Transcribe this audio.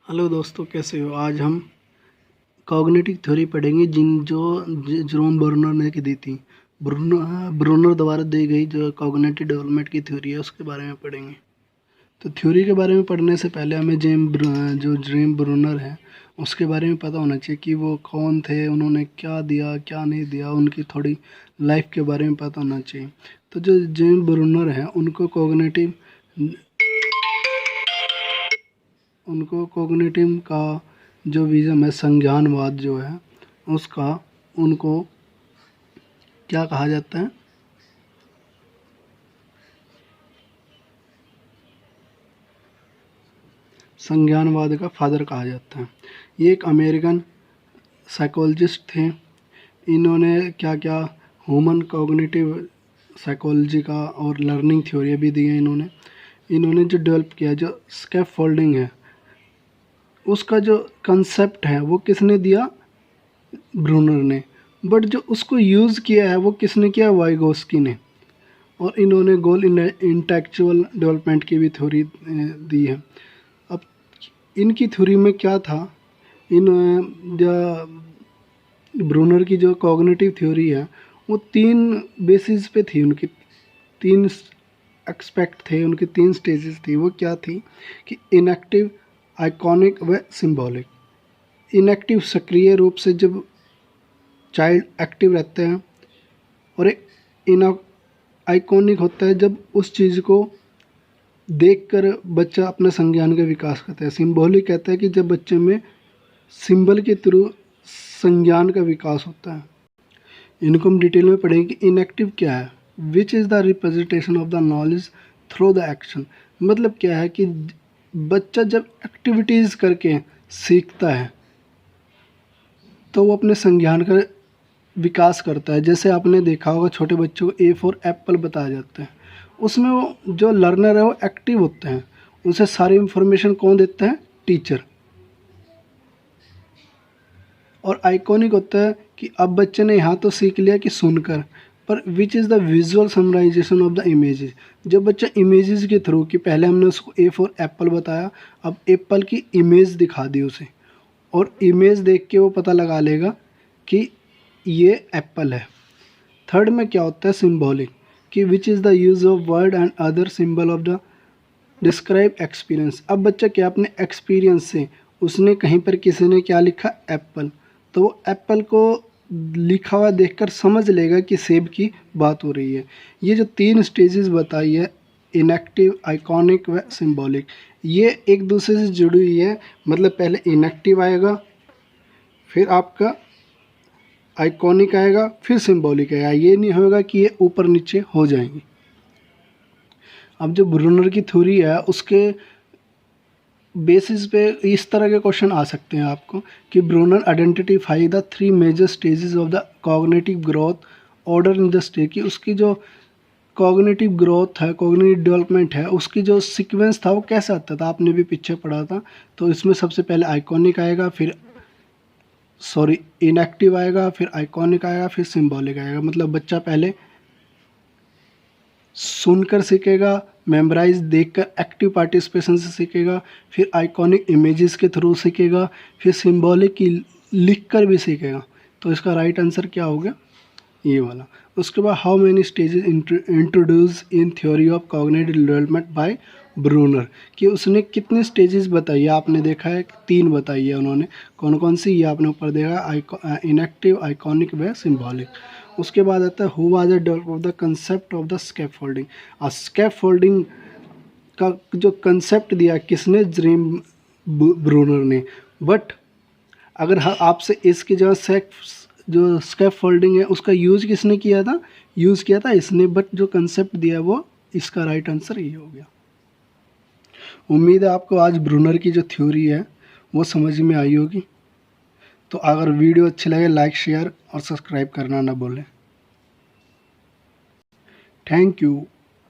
Hello दोस्तों, कैसे हो। आज हम कॉग्निटिव थ्योरी पढ़ेंगे जो जेरोम ब्रूनर ने की दी थी। ब्रूनर द्वारा दी गई जो कॉग्निटिव डेवलपमेंट की थ्योरी है उसके बारे में पढ़ेंगे। तो थ्योरी के बारे में पढ़ने से पहले हमें जेरोम ब्रूनर है उसके बारे में पता होना चाहिए कि वो कौन थे, उन्होंने क्या दिया क्या नहीं दिया, उनकी थोड़ी लाइफ के बारे में पता होना चाहिए। तो जो जेरोम ब्रूनर है उनको कॉग्निटिव का जो विज़न है, संज्ञानवाद जो है उसका, उनको क्या कहा जाता है? संज्ञानवाद का फादर कहा जाता है। ये एक अमेरिकन साइकोलॉजिस्ट थे। इन्होंने क्या क्या ह्यूमन कॉग्निटिव साइकोलॉजी का और लर्निंग थ्योरी भी दी है। इन्होंने जो डेवलप किया, जो स्कैफोल्डिंग है, उसका जो कंसेप्ट है वो किसने दिया? ब्रूनर ने। बट जो उसको यूज़ किया है वो किसने किया? वाइगोस्की ने। और इन्होंने गोल इंटेलेक्चुअल डेवलपमेंट की भी थ्योरी दी है। अब इनकी थ्योरी में क्या था? इन ब्रूनर की जो कॉग्निटिव थ्योरी है वो 3 बेसिस पे थी। उनकी 3 एक्सपेक्ट थे, उनकी 3 स्टेजेस थी। वो क्या थी कि इनएक्टिव, आइकॉनिक व सिंबॉलिक। इनएक्टिव सक्रिय रूप से जब चाइल्ड एक्टिव रहते हैं, और एक आइकॉनिक होता है जब उस चीज़ को देखकर बच्चा अपने संज्ञान का विकास करता है। सिंबॉलिक कहता है कि जब बच्चे में सिंबल के थ्रू संज्ञान का विकास होता है। इनको हम डिटेल में पढ़ेंगे कि इनएक्टिव क्या है। विच is the representation of the knowledge through the action. मतलब क्या है कि बच्चा जब एक्टिविटीज़ करके सीखता है तो वो अपने संज्ञान का विकास करता है। जैसे आपने देखा होगा छोटे बच्चों को ए फॉर एप्पल बताया जाता है, उसमें वो जो लर्नर है वो एक्टिव होते हैं, उसे सारी इंफॉर्मेशन कौन देता है? टीचर। और आइकॉनिक होता है कि अब बच्चे ने यहाँ तो सीख लिया कि सुनकर, पर which is the visual summarization of the images. जब बच्चा इमेजेस के थ्रू, कि पहले हमने उसको ए फॉर एप्पल बताया, अब एप्पल की इमेज दिखा दी उसे, और इमेज देख के वो पता लगा लेगा कि ये एप्पल है। थर्ड में क्या होता है? सिंबॉलिक, कि विच is the use of word and other symbol of the describe experience. अब बच्चा क्या अपने एक्सपीरियंस से, उसने कहीं पर किसी ने क्या लिखा? एप्पल, तो वो एप्पल को लिखा हुआ देखकर समझ लेगा कि सेब की बात हो रही है। ये जो 3 स्टेजेस बताई है, इनएक्टिव, आइकॉनिक व सिंबॉलिक, ये एक दूसरे से जुड़ी हुई है। मतलब पहले इनएक्टिव आएगा, फिर आपका आइकॉनिक आएगा, फिर सिंबॉलिक आएगा। ये नहीं होगा कि ये ऊपर नीचे हो जाएंगे। अब जो ब्रूनर की थ्योरी है उसके बेसिस पे इस तरह के क्वेश्चन आ सकते हैं आपको कि Bruner identify the 3 major stages of the cognitive growth order in the stage. की उसकी जो कॉग्निटिव ग्रोथ है, कॉग्निटिव डेवलपमेंट है, उसकी जो सीक्वेंस था वो कैसे आता था, आपने भी पीछे पढ़ा था। तो इसमें सबसे पहले आइकॉनिक आएगा, फिर इनएक्टिव आएगा, फिर आइकॉनिक आएगा, फिर सिंबॉलिक आएगा। मतलब बच्चा पहले सुनकर सीखेगा, मेमोराइज देखकर एक्टिव पार्टिसिपेशन से सीखेगा, फिर आइकॉनिक इमेजेस के थ्रू सीखेगा, फिर सिंबॉलिक की लिखकर भी सीखेगा। तो इसका राइट आंसर क्या हो गया? ये वाला। उसके बाद how many stages introduce in theory of cognitive development by Bruner, कि उसने कितने स्टेजेस बताई है। आपने देखा है 3 बताई है उन्होंने। कौन कौन सी? ये आपने ऊपर देखा, इनएक्टिव, आइकॉनिक व सिंबॉलिक। उसके बाद आता है who was the developer of the concept of the scaffolding. Scaffolding का जो कंसेप्ट दिया किसने? जेरोम ब्रूनर ने। बट अगर आपसे इसकी जगह जो स्कैफोल्डिंग है उसका यूज़ किसने किया था? यूज़ किया था इसने। बट जो कंसेप्ट दिया वो, इसका राइट आंसर ये हो गया। उम्मीद है आपको आज ब्रूनर की जो थ्योरी है वो समझ में आई होगी। तो अगर वीडियो अच्छी लगे, लाइक, शेयर और सब्सक्राइब करना ना भूलें। Thank you.